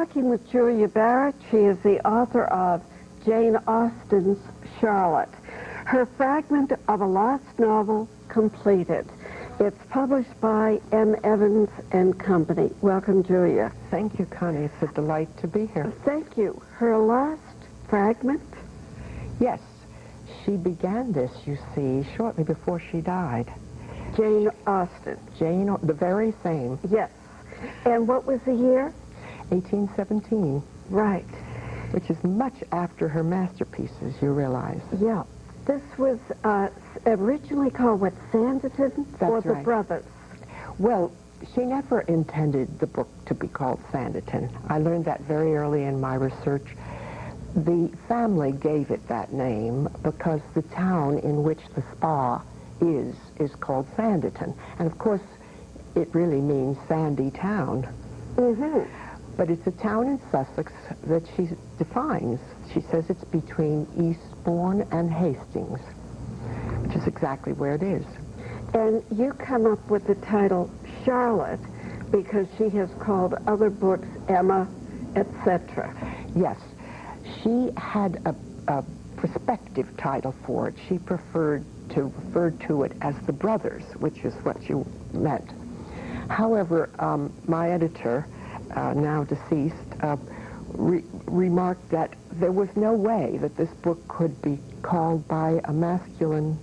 talking with Julia Barrett. She is the author of Jane Austen's Charlotte, her fragment of a lost novel completed. It's published by M. Evans and Company. Welcome, Julia. Thank you, Connie. It's a delight to be here. Thank you. Her last fragment? Yes. She began this, you see, shortly before she died. Jane Austen. Jane, the very same. Yes. And what was the year? 1817. Right. Which is much after her masterpieces, you realize. Yeah. This was originally called, what, Sanditon? That's or The right. Brothers? Well, she never intended the book to be called Sanditon. I learned that very early in my research. The family gave it that name because the town in which the spa is called Sanditon. And of course, it really means sandy town. Mm-hmm. But it's a town in Sussex that she defines. She says it's between Eastbourne and Hastings, which is exactly where it is. And you come up with the title Charlotte because she has called other books Emma, etc. Yes. She had a prospective title for it. She preferred to refer to it as The Brothers, which is what you meant. However, my editor, now deceased, remarked that there was no way that this book could be called by a masculine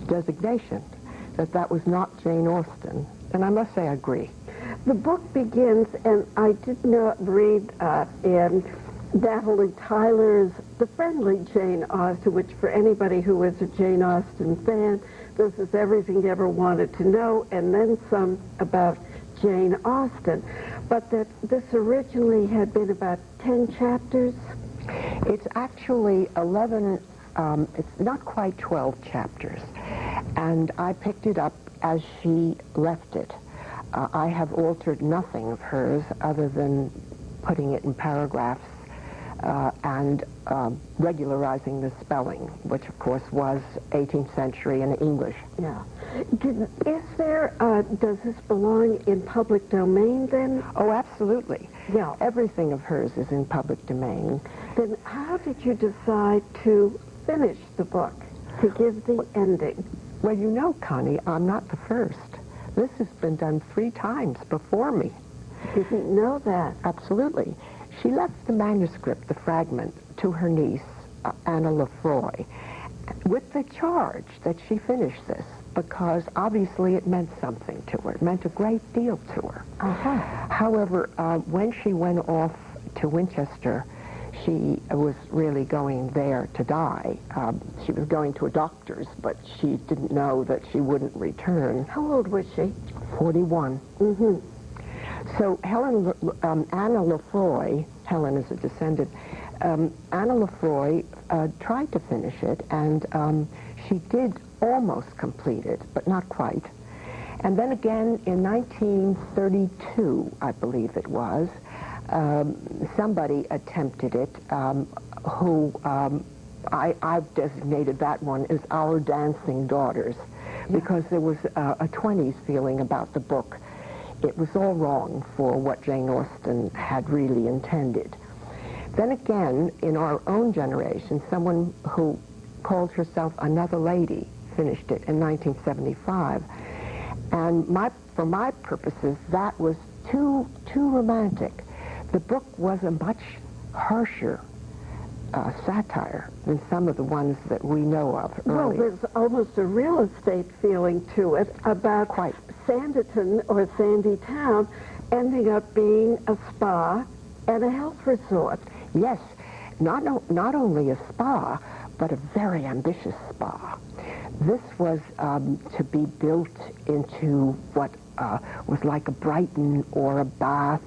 designation, that was not Jane Austen. And I must say I agree. The book begins, and I did not read in Natalie Tyler's The Friendly Jane Austen, which for anybody who is a Jane Austen fan, this is everything you ever wanted to know, and then some about Jane Austen. But that this originally had been about 10 chapters? It's actually 11, it's not quite 12 chapters. And I picked it up as she left it. I have altered nothing of hers other than putting it in paragraphs and regularizing the spelling, which of course was 18th century in English. Yeah. Is there, does this belong in public domain then? Oh, absolutely. Yeah. Everything of hers is in public domain. Then how did you decide to finish the book, to give the ending? Well, you know, Connie, I'm not the first. This has been done 3 times before me. Didn't know that. Absolutely. She left the manuscript, the fragment, to her niece, Anna Lefroy, with the charge that she finish this, because obviously it meant something to her. It meant a great deal to her. Uh-huh. However, when she went off to Winchester, she was really going there to die. She was going to a doctor's, but she didn't know that she wouldn't return. How old was she? 41. Mm-hmm. So Anna Lefroy, Helen is a descendant, Anna Lefroy tried to finish it, and she did almost complete it, but not quite. And then again in 1932, I believe it was, somebody attempted it who I've designated that one as Our Dancing Daughters, because there was a 20s feeling about the book. It was all wrong for what Jane Austen had really intended. Then again, in our own generation, someone who called herself Another Lady finished it in 1975. And for my purposes, that was too romantic. The book was a much harsher satire than some of the ones that we know of earlier. Well, there's almost a real estate feeling to it about Quite. Sanditon, or Sandy Town, ending up being a spa and a health resort. Yes, not only a spa, but a very ambitious spa. This was to be built into what was like a Brighton or a Bath.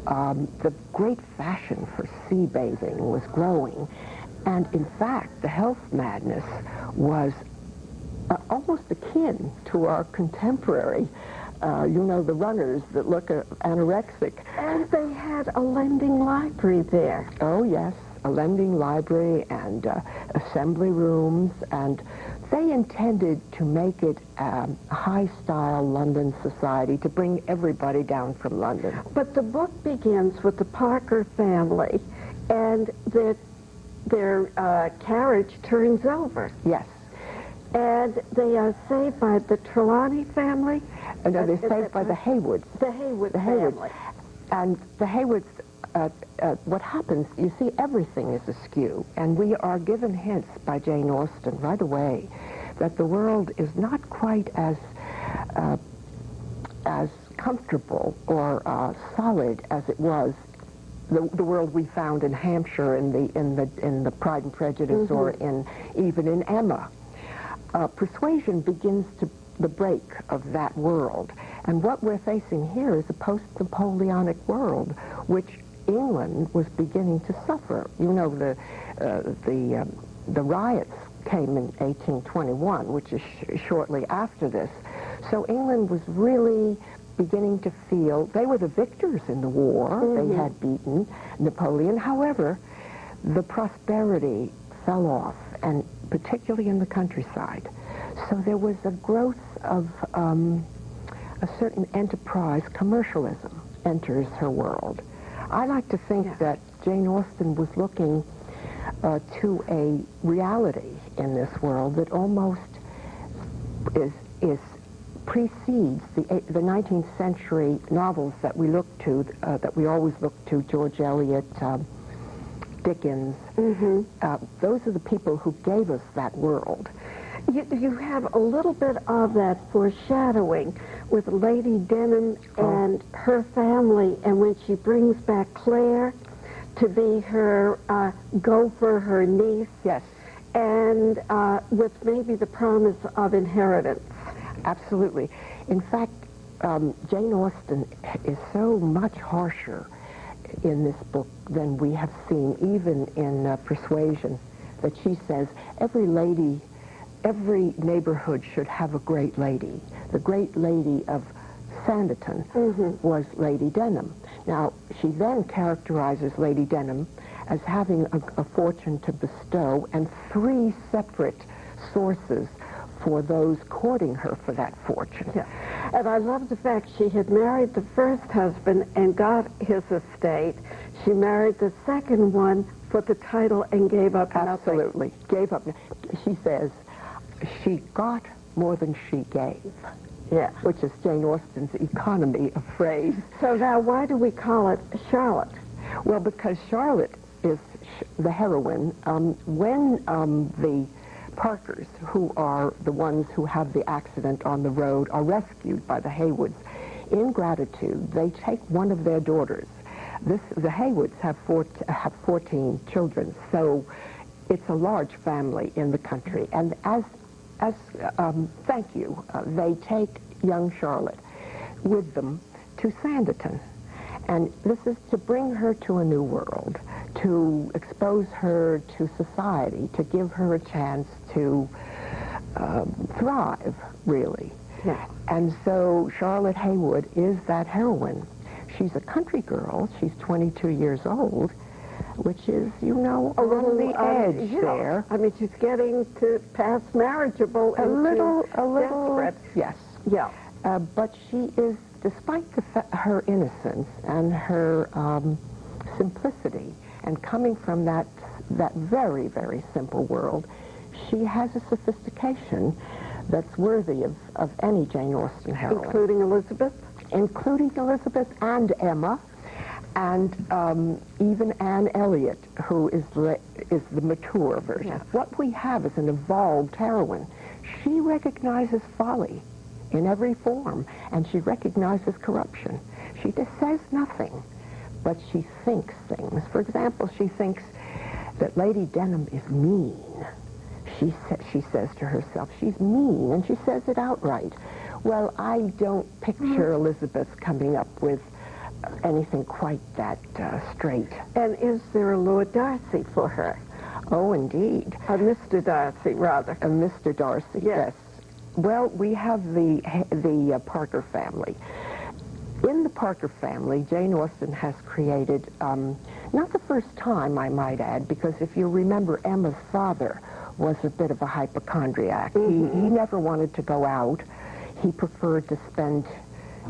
The great fashion for sea bathing was growing, and in fact, the health madness was almost akin to our contemporary, you know, the runners that look anorexic. And they had a lending library there. Oh, yes, a lending library and assembly rooms and They intended to make it a high-style London society, to bring everybody down from London. But the book begins with the Parker family, and their carriage turns over. Yes. And they are saved by the Trelawney family? No, they're saved by the Haywoods. The Haywood family. And the Haywoods, what happens, you see, everything is askew. And we are given hints by Jane Austen right away that the world is not quite as comfortable or solid as it was. The world we found in Hampshire in the Pride and Prejudice, or even in Emma. Persuasion begins the break of that world. And what we're facing here is a post-Napoleonic world, which England was beginning to suffer. You know, the riots came in 1821, which is shortly after this. So England was really beginning to feel, they were the victors in the war. They had beaten Napoleon. However, the prosperity fell off, and particularly in the countryside. So there was a growth of a certain enterprise. Commercialism enters her world. I like to think that Jane Austen was looking to a reality in this world that almost precedes the 19th century novels that we look to, that we always look to, George Eliot, Dickens. Those are the people who gave us that world. You have a little bit of that foreshadowing with Lady Denham and her family, and when she brings back Claire to be her gopher, her niece. Yes. And with maybe the promise of inheritance. Absolutely. In fact, Jane Austen is so much harsher in this book than we have seen even in Persuasion, that she says every neighborhood should have a great lady. The great lady of Sanditon was Lady Denham. Now, she then characterizes Lady Denham as having a fortune to bestow, and 3 separate sources for those courting her for that fortune. Yeah. And I love the fact she had married the first husband and got his estate. She married the second one for the title and gave up nothing. Absolutely. Gave up. She says she got more than she gave. Yeah. Which is Jane Austen's economy of phrase. So now why do we call it Charlotte? Well, because Charlotte is the heroine. When the Parkers, who are the ones who have the accident on the road, are rescued by the Haywoods, in gratitude, they take one of their daughters. The Haywoods have 14 children, so it's a large family in the country. And as thank you, they take young Charlotte with them to Sanditon. And this is to bring her to a new world, to expose her to society, to give her a chance to thrive, really. Yeah. And so Charlotte Haywood is that heroine. She's a country girl. She's 22 years old, which is, you know, on the edge there. I mean, she's getting to past marriageable. A little, desperate. yes. Yeah. But she is, despite her innocence and her simplicity, and coming from that very, very simple world, she has a sophistication that's worthy of any Jane Austen heroine. Including Elizabeth? Including Elizabeth and Emma, and even Anne Elliot, who is the mature version. Yes. What we have is an evolved heroine. She recognizes folly in every form, and she recognizes corruption. She just says nothing, but she thinks things. For example, she thinks that Lady Denham is mean. She says to herself, she's mean, and she says it outright. Well, I don't picture Elizabeth coming up with anything quite that straight. And is there a Lord Darcy for her? Oh, indeed. A Mr. Darcy, rather. A Mr. Darcy, yes. Well, we have the Parker family. In the Parker family, Jane Austen has created, not the first time, I might add, because if you remember, Emma's father was a bit of a hypochondriac. He never wanted to go out. He preferred to spend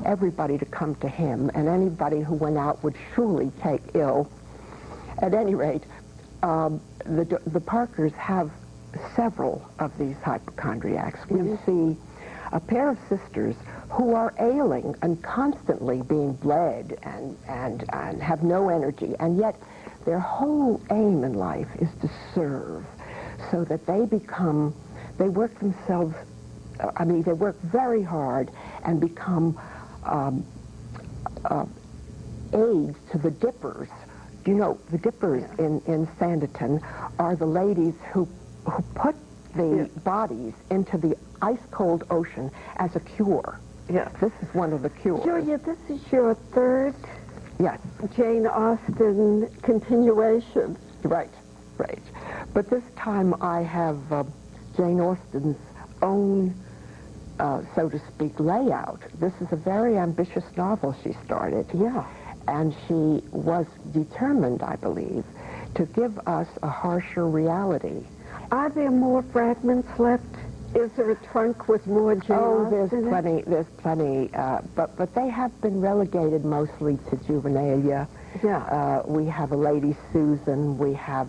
everybody to come to him, and anybody who went out would surely take ill. At any rate, the Parkers have several of these hypochondriacs. We see a pair of sisters who are ailing and constantly being bled and have no energy, and yet their whole aim in life is to serve, so that they work themselves, they work very hard and become aides to the dippers. You know, the dippers in Sanditon are the ladies who put the bodies into the ice-cold ocean as a cure. Yes. This is one of the cures. Julia, this is your third Jane Austen continuation. Right. But this time I have Jane Austen's own, so to speak, layout. This is a very ambitious novel she started. Yeah. And she was determined, I believe, to give us a harsher reality. Are there more fragments left? Is there a trunk with more Jane Austen? There's plenty, but they have been relegated mostly to juvenilia. Yeah. We have a Lady Susan. We have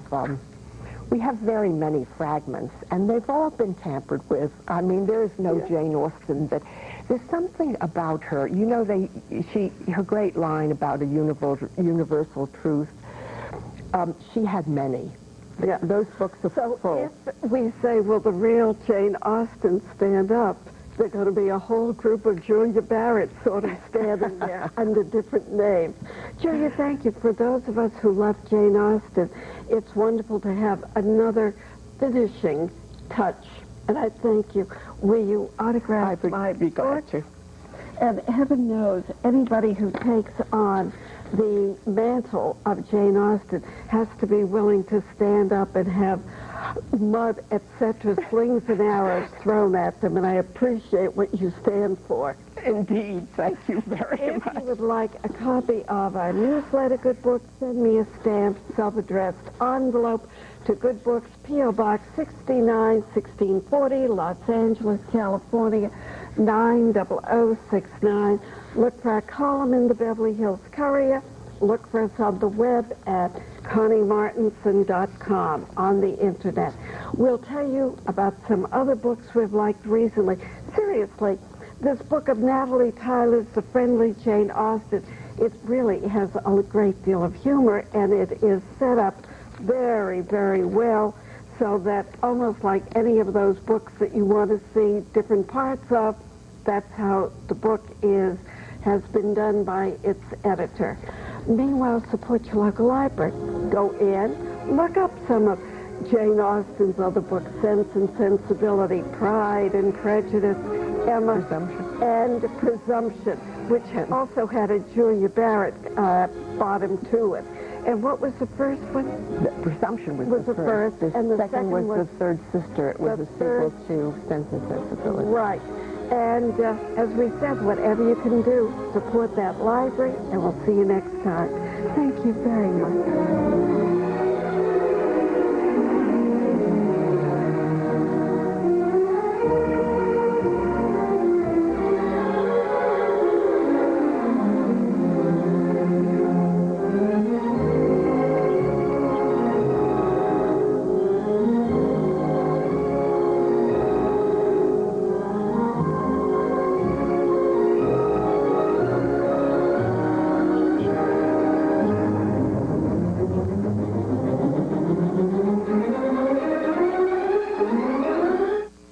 very many fragments, and they've all been tampered with. I mean, there is no Jane Austen that. There's something about her. You know, her great line about a universal truth. She had many. Yeah. Those books are full. If we say, will the real Jane Austen stand up, there's going to be a whole group of Julia Barrett sort of standing there under different names. Julia, thank you. For those of us who love Jane Austen, it's wonderful to have another finishing touch. And I thank you. Will you autograph my book? And heaven knows, anybody who takes on the mantle of Jane Austen has to be willing to stand up and have mud, etc., slings and arrows thrown at them, and I appreciate what you stand for. Indeed, thank you very much. If you would like a copy of our newsletter, Good Books, send me a stamped, self-addressed envelope to Good Books, P.O. Box 69, 1640, Los Angeles, California, 90069. Look for our column in the Beverly Hills Courier. Look for us on the web at Connie Martinson.com on the internet. We'll tell you about some other books we've liked recently. Seriously, this book of Natalie Tyler's The Friendly Jane Austen, it really has a great deal of humor, and it is set up very, very well, so that almost like any of those books that you want to see different parts of, that's how the book has been done by its editor. Meanwhile, support your local library. Go in, look up some of Jane Austen's other books, Sense and Sensibility, Pride and Prejudice, Emma, and Presumption, which also had a Julia Barrett bottom to it. And what was the first one? The Presumption was the first. And the second was The Third Sister. It was a sequel to Sense and Sensibility. Right. And as we said, whatever you can do, support that library, and we'll see you next time. Thank you very much.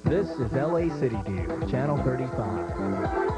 This is LA City View, Channel 35.